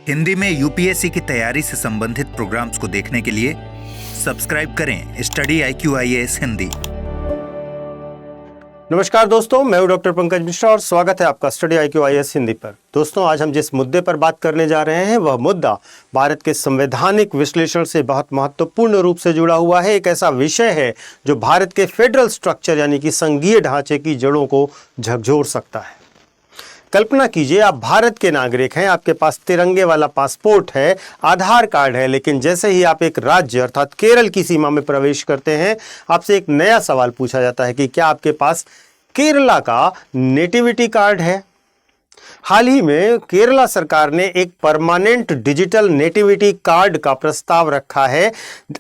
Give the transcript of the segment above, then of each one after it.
हिंदी में यूपीएससी की तैयारी से संबंधित प्रोग्राम्स को देखने के लिए सब्सक्राइब करें स्टडी IQIAS हिंदी। नमस्कार दोस्तों, मैं हूं डॉक्टर पंकज मिश्रा और स्वागत है आपका स्टडी IQIAS हिंदी पर। दोस्तों, आज हम जिस मुद्दे पर बात करने जा रहे हैं वह मुद्दा भारत के संवैधानिक विश्लेषण से बहुत महत्वपूर्ण रूप से जुड़ा हुआ है। एक ऐसा विषय है जो भारत के फेडरल स्ट्रक्चर यानी कि संघीय ढांचे की जड़ों को झकझोर सकता है। कल्पना कीजिए, आप भारत के नागरिक हैं, आपके पास तिरंगे वाला पासपोर्ट है, आधार कार्ड है, लेकिन जैसे ही आप एक राज्य अर्थात केरल की सीमा में प्रवेश करते हैं, आपसे एक नया सवाल पूछा जाता है कि क्या आपके पास केरला का नेटिविटी कार्ड है। हाल ही में केरला सरकार ने एक परमानेंट डिजिटल नेटिविटी कार्ड का प्रस्ताव रखा है।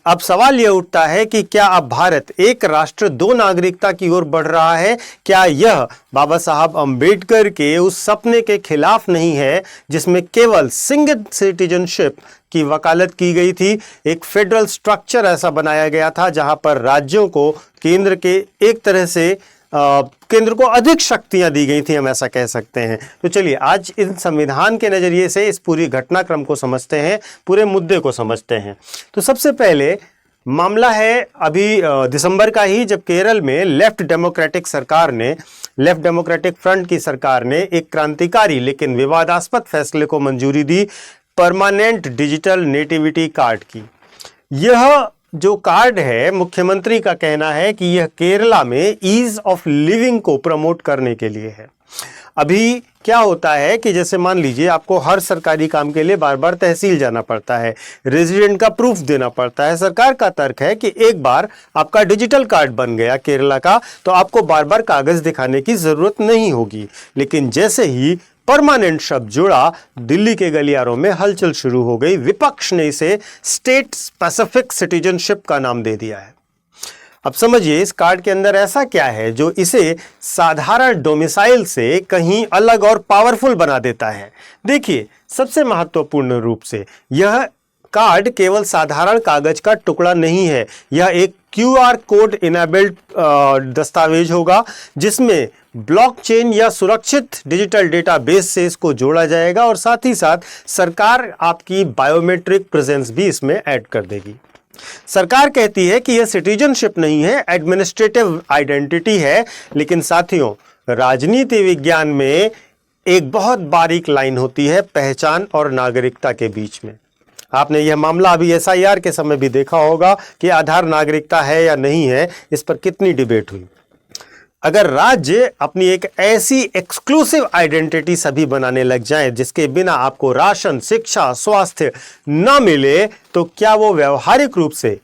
अब सवाल यह उठता है कि क्या अब भारत एक राष्ट्र दो नागरिकता की ओर बढ़ रहा है? क्या यह बाबा साहब अंबेडकर के उस सपने के खिलाफ नहीं है जिसमें केवल सिंगल सिटीजनशिप की वकालत की गई थी? एक फेडरल स्ट्रक्चर ऐसा बनाया गया था जहां पर राज्यों को केंद्र के एक तरह से केंद्र को अधिक शक्तियां दी गई थी, हम ऐसा कह सकते हैं। तो चलिए आज इन संविधान के नजरिए से इस पूरी घटनाक्रम को समझते हैं, पूरे मुद्दे को समझते हैं। तो सबसे पहले मामला है अभी दिसंबर का ही, जब केरल में लेफ्ट डेमोक्रेटिक फ्रंट की सरकार ने एक क्रांतिकारी लेकिन विवादास्पद फैसले को मंजूरी दी, परमानेंट डिजिटल नेटिविटी कार्ड की। यह जो कार्ड है, मुख्यमंत्री का कहना है कि यह केरला में ईज ऑफ लिविंग को प्रमोट करने के लिए है। अभी क्या होता है कि जैसे मान लीजिए आपको हर सरकारी काम के लिए बार बार तहसील जाना पड़ता है, रेजिडेंट का प्रूफ देना पड़ता है। सरकार का तर्क है कि एक बार आपका डिजिटल कार्ड बन गया केरला का, तो आपको बार बार कागज दिखाने की जरूरत नहीं होगी। लेकिन जैसे ही परमानेंट शब्द जुड़ा, दिल्ली के गलियारों में हलचल शुरू हो गई। विपक्ष ने इसे स्टेट स्पेसिफिक सिटीजनशिप का नाम दे दिया है। अब समझिए इस कार्ड के अंदर ऐसा क्या है जो इसे साधारण डोमिसाइल से कहीं अलग और पावरफुल बना देता है। देखिए, सबसे महत्वपूर्ण रूप से यह कार्ड केवल साधारण कागज का टुकड़ा नहीं है, यह एक QR कोड इनेबल्ड दस्तावेज होगा जिसमें ब्लॉकचेन या सुरक्षित डिजिटल डेटाबेस से इसको जोड़ा जाएगा और साथ ही साथ सरकार आपकी बायोमेट्रिक प्रेजेंस भी इसमें ऐड कर देगी। सरकार कहती है कि यह सिटीजनशिप नहीं है, एडमिनिस्ट्रेटिव आइडेंटिटी है। लेकिन साथियों, राजनीति विज्ञान में एक बहुत बारीक लाइन होती है पहचान और नागरिकता के बीच में। आपने यह मामला अभी SIR के समय भी देखा होगा कि आधार नागरिकता है या नहीं है, इस पर कितनी डिबेट हुई। अगर राज्य अपनी एक ऐसी एक्सक्लूसिव आइडेंटिटी सभी बनाने लग जाए जिसके बिना आपको राशन, शिक्षा, स्वास्थ्य न मिले, तो क्या वो व्यवहारिक रूप से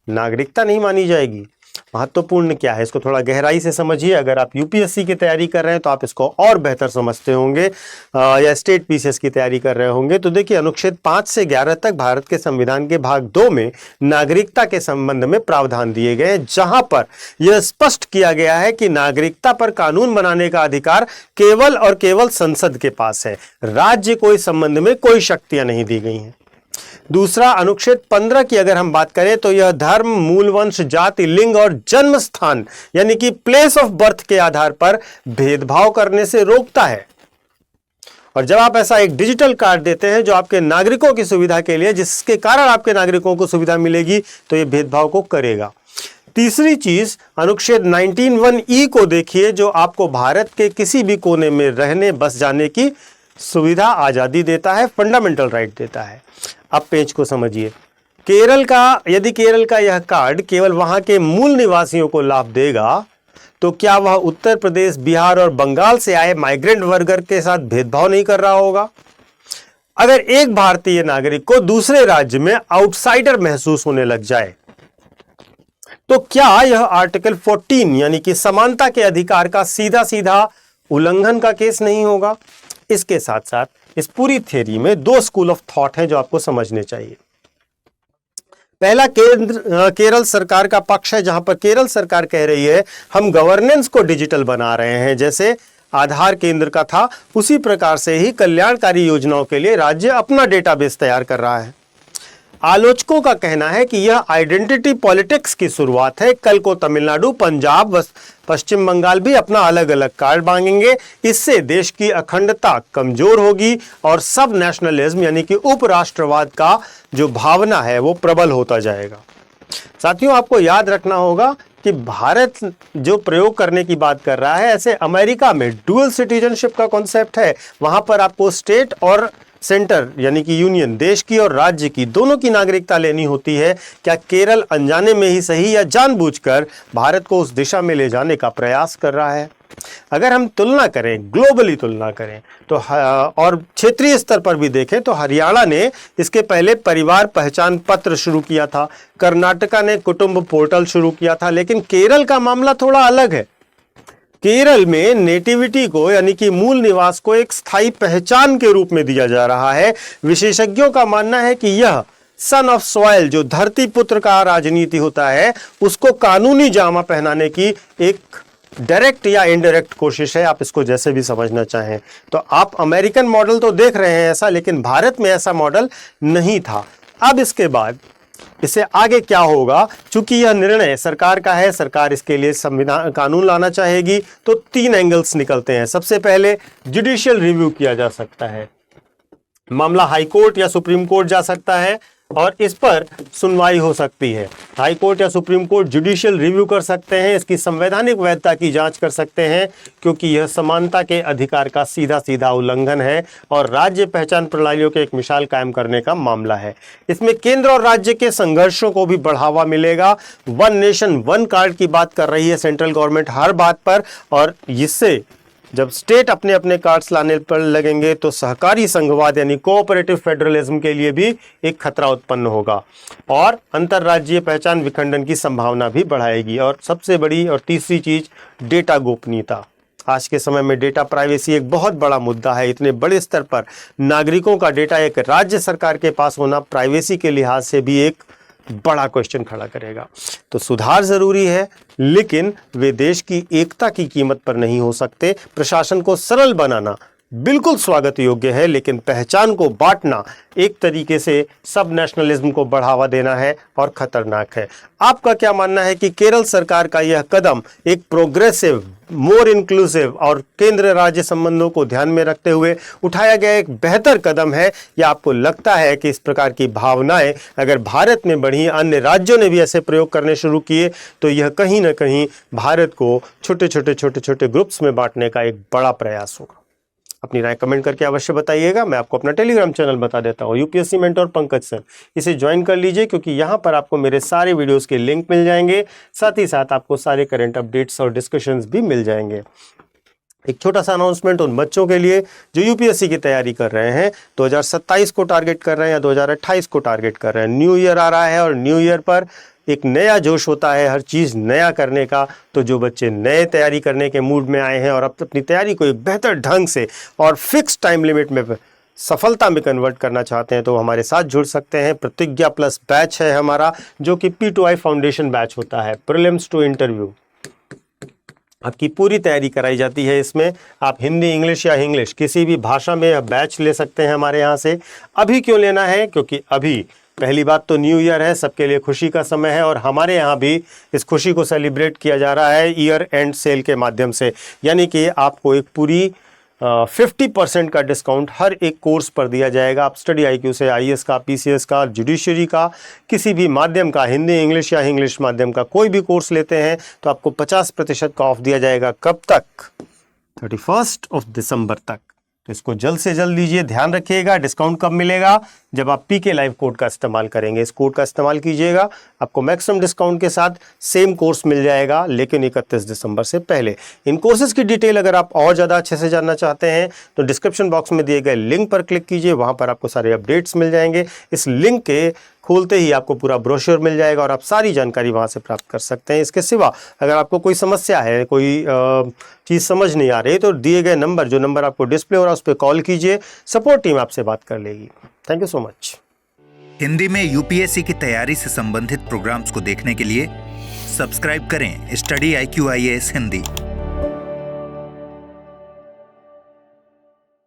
नागरिकता नहीं मानी जाएगी? महत्वपूर्ण क्या है, इसको थोड़ा गहराई से समझिए। अगर आप UPSC की तैयारी कर रहे हैं तो आप इसको और बेहतर समझते होंगे, या स्टेट PCS की तैयारी कर रहे होंगे। तो देखिए, अनुच्छेद 5 से 11 तक भारत के संविधान के भाग 2 में नागरिकता के संबंध में प्रावधान दिए गए हैं, जहां पर यह स्पष्ट किया गया है कि नागरिकता पर कानून बनाने का अधिकार केवल और केवल संसद के पास है। राज्य को इस संबंध में कोई शक्तियां नहीं दी गई हैं। दूसरा, अनुच्छेद 15 की अगर हम बात करें तो यह धर्म, मूल वंश, जाति, लिंग और जन्म स्थान यानी कि प्लेस ऑफ बर्थ के आधार पर भेदभाव करने से रोकता है। और जब आप ऐसा एक डिजिटल कार्ड देते हैं जो आपके नागरिकों की सुविधा के लिए, जिसके कारण आपके नागरिकों को सुविधा मिलेगी, तो यह भेदभाव को करेगा। तीसरी चीज, अनुच्छेद 19(1)(e) को देखिए, जो आपको भारत के किसी भी कोने में रहने बस जाने की सुविधा, आजादी देता है, फंडामेंटल राइट देता है। अब पेज को समझिए। यदि केरल का यह कार्ड केवल वहां के मूल निवासियों को लाभ देगा, तो क्या वह उत्तर प्रदेश, बिहार और बंगाल से आए माइग्रेंट वर्कर के साथ भेदभाव नहीं कर रहा होगा? अगर एक भारतीय नागरिक को दूसरे राज्य में आउटसाइडर महसूस होने लग जाए, तो क्या यह आर्टिकल 14 यानी कि समानता के अधिकार का सीधा सीधा उल्लंघन का केस नहीं होगा? इसके साथ साथ इस पूरी थ्योरी में 2 स्कूल ऑफ थॉट हैं जो आपको समझने चाहिए। पहला केरल सरकार का पक्ष है, जहां पर केरल सरकार कह रही है हम गवर्नेंस को डिजिटल बना रहे हैं। जैसे आधार केंद्र का था, उसी प्रकार से ही कल्याणकारी योजनाओं के लिए राज्य अपना डेटाबेस तैयार कर रहा है। आलोचकों का कहना है कि यह आइडेंटिटी पॉलिटिक्स की शुरुआत है। कल को तमिलनाडु, पंजाब व पश्चिम बंगाल भी अपना अलग अलग कार्ड मांगेंगे। इससे देश की अखंडता कमजोर होगी और सब नेशनलिज्म यानी कि उपराष्ट्रवाद का जो भावना है वो प्रबल होता जाएगा। साथियों, आपको याद रखना होगा कि भारत जो प्रयोग करने की बात कर रहा है, ऐसे अमेरिका में डुअल सिटीजनशिप का कॉन्सेप्ट है। वहां पर आपको स्टेट और सेंटर यानी कि यूनियन, देश की और राज्य की, दोनों की नागरिकता लेनी होती है। क्या केरल अनजाने में ही सही या जानबूझकर भारत को उस दिशा में ले जाने का प्रयास कर रहा है? अगर हम तुलना करें, ग्लोबली तुलना करें तो और क्षेत्रीय स्तर पर भी देखें तो हरियाणा ने इसके पहले परिवार पहचान पत्र शुरू किया था, कर्नाटका ने कुटुंब पोर्टल शुरू किया था, लेकिन केरल का मामला थोड़ा अलग है। केरल में नेटिविटी को यानी कि मूल निवास को एक स्थायी पहचान के रूप में दिया जा रहा है। विशेषज्ञों का मानना है कि यह सन ऑफ सॉइल, जो धरती पुत्र का राजनीति होता है, उसको कानूनी जामा पहनाने की एक डायरेक्ट या इनडायरेक्ट कोशिश है। आप इसको जैसे भी समझना चाहें। तो आप अमेरिकन मॉडल तो देख रहे हैं ऐसा, लेकिन भारत में ऐसा मॉडल नहीं था। अब इसके बाद इससे आगे क्या होगा, चूंकि यह निर्णय सरकार का है, सरकार इसके लिए संविधान कानून लाना चाहेगी, तो 3 एंगल्स निकलते हैं। सबसे पहले जुडिशियल रिव्यू किया जा सकता है, मामला हाई कोर्ट या सुप्रीम कोर्ट जा सकता है और इस पर सुनवाई हो सकती है। हाई कोर्ट या सुप्रीम कोर्ट जुडिशियल रिव्यू कर सकते हैं, इसकी संवैधानिक वैधता की जांच कर सकते हैं, क्योंकि यह समानता के अधिकार का सीधा सीधा उल्लंघन है और राज्य पहचान प्रणालियों के एक मिसाल कायम करने का मामला है। इसमें केंद्र और राज्य के संघर्षों को भी बढ़ावा मिलेगा। वन नेशन वन कार्ड की बात कर रही है सेंट्रल गवर्नमेंट हर बात पर, और इससे जब स्टेट अपने अपने कार्ड्स लाने पर लगेंगे तो सहकारी संघवाद यानी कोऑपरेटिव फेडरलिज्म के लिए भी एक खतरा उत्पन्न होगा और अंतरराज्यीय पहचान विखंडन की संभावना भी बढ़ाएगी। और सबसे बड़ी और तीसरी चीज, डेटा गोपनीयता। आज के समय में डेटा प्राइवेसी एक बहुत बड़ा मुद्दा है। इतने बड़े स्तर पर नागरिकों का डेटा एक राज्य सरकार के पास होना प्राइवेसी के लिहाज से भी एक बड़ा क्वेश्चन खड़ा करेगा। तो सुधार जरूरी है, लेकिन वे देश की एकता की कीमत पर नहीं हो सकते। प्रशासन को सरल बनाना बिल्कुल स्वागत योग्य है, लेकिन पहचान को बांटना एक तरीके से सब नेशनलिज्म को बढ़ावा देना है और खतरनाक है। आपका क्या मानना है कि केरल सरकार का यह कदम एक प्रोग्रेसिव, मोर इंक्लूसिव और केंद्र राज्य संबंधों को ध्यान में रखते हुए उठाया गया एक बेहतर कदम है, या आपको लगता है कि इस प्रकार की भावनाएं अगर भारत में बढ़ी, अन्य राज्यों ने भी ऐसे प्रयोग करने शुरू किए, तो यह कहीं ना कहीं भारत को छोटे छोटे ग्रुप्स में बांटने का एक बड़ा प्रयास होगा? अपनी राय कमेंट करके अवश्य बताइएगा। मैं आपको अपना टेलीग्राम चैनल बता देता हूँ, यूपीएससी मेंटोर पंकज सर। इसे ज्वाइन कर लीजिए, क्योंकि यहाँ पर आपको मेरे सारे वीडियोस के लिंक मिल जाएंगे, साथ ही साथ आपको सारे करंट अपडेट्स और डिस्कशंस भी मिल जाएंगे। एक छोटा सा अनाउंसमेंट उन बच्चों के लिए जो यूपीएससी की तैयारी कर रहे हैं, 2027 को टारगेट कर रहे हैं या 2028 को टारगेट कर रहे हैं। न्यू ईयर आ रहा है और न्यू ईयर पर एक नया जोश होता है हर चीज़ नया करने का। तो जो बच्चे नए तैयारी करने के मूड में आए हैं और अब अपनी तैयारी को एक बेहतर ढंग से और फिक्स टाइम लिमिट में सफलता में कन्वर्ट करना चाहते हैं, तो हमारे साथ जुड़ सकते हैं। प्रतिज्ञा प्लस बैच है हमारा, जो कि P2I फाउंडेशन बैच होता है, प्रीलिम्स टू इंटरव्यू। आपकी पूरी तैयारी कराई जाती है इसमें। आप हिंदी, इंग्लिश या इंग्लिश किसी भी भाषा में बैच ले सकते हैं हमारे यहाँ से। अभी क्यों लेना है? क्योंकि अभी पहली बात तो न्यू ईयर है, सबके लिए खुशी का समय है, और हमारे यहाँ भी इस खुशी को सेलिब्रेट किया जा रहा है ईयर एंड सेल के माध्यम से। यानी कि आपको एक पूरी 50% का डिस्काउंट हर एक कोर्स पर दिया जाएगा। आप स्टडी IQ से IAS का, PCS का, जुडिशरी का, किसी भी माध्यम का, हिंदी, इंग्लिश या इंग्लिश माध्यम का कोई भी कोर्स लेते हैं तो आपको 50% का ऑफ दिया जाएगा। कब तक? 31 दिसंबर तक। तो इसको जल्द से जल्द लीजिए। ध्यान रखिएगा, डिस्काउंट कब मिलेगा? जब आप PK लाइव कोड का इस्तेमाल करेंगे। इस कोड का इस्तेमाल कीजिएगा, आपको मैक्सिमम डिस्काउंट के साथ सेम कोर्स मिल जाएगा, लेकिन 31 दिसंबर से पहले। इन कोर्सेज की डिटेल अगर आप और ज़्यादा अच्छे से जानना चाहते हैं तो डिस्क्रिप्शन बॉक्स में दिए गए लिंक पर क्लिक कीजिए, वहाँ पर आपको सारे अपडेट्स मिल जाएंगे। इस लिंक के खोलते ही आपको पूरा ब्रोशर मिल जाएगा और आप सारी जानकारी वहाँ से प्राप्त कर सकते हैं। इसके सिवा अगर आपको कोई समस्या है, कोई चीज़ समझ नहीं आ रही, तो दिए गए नंबर, जो नंबर आपको डिस्प्ले हो रहा है, उस पर कॉल कीजिए, सपोर्ट टीम आपसे बात कर लेगी। Thank you so much. Hindi में यूपीएससी की तैयारी से संबंधित प्रोग्राम्स को देखने के लिए सब्सक्राइब करें स्टडी IQ IAS हिंदी।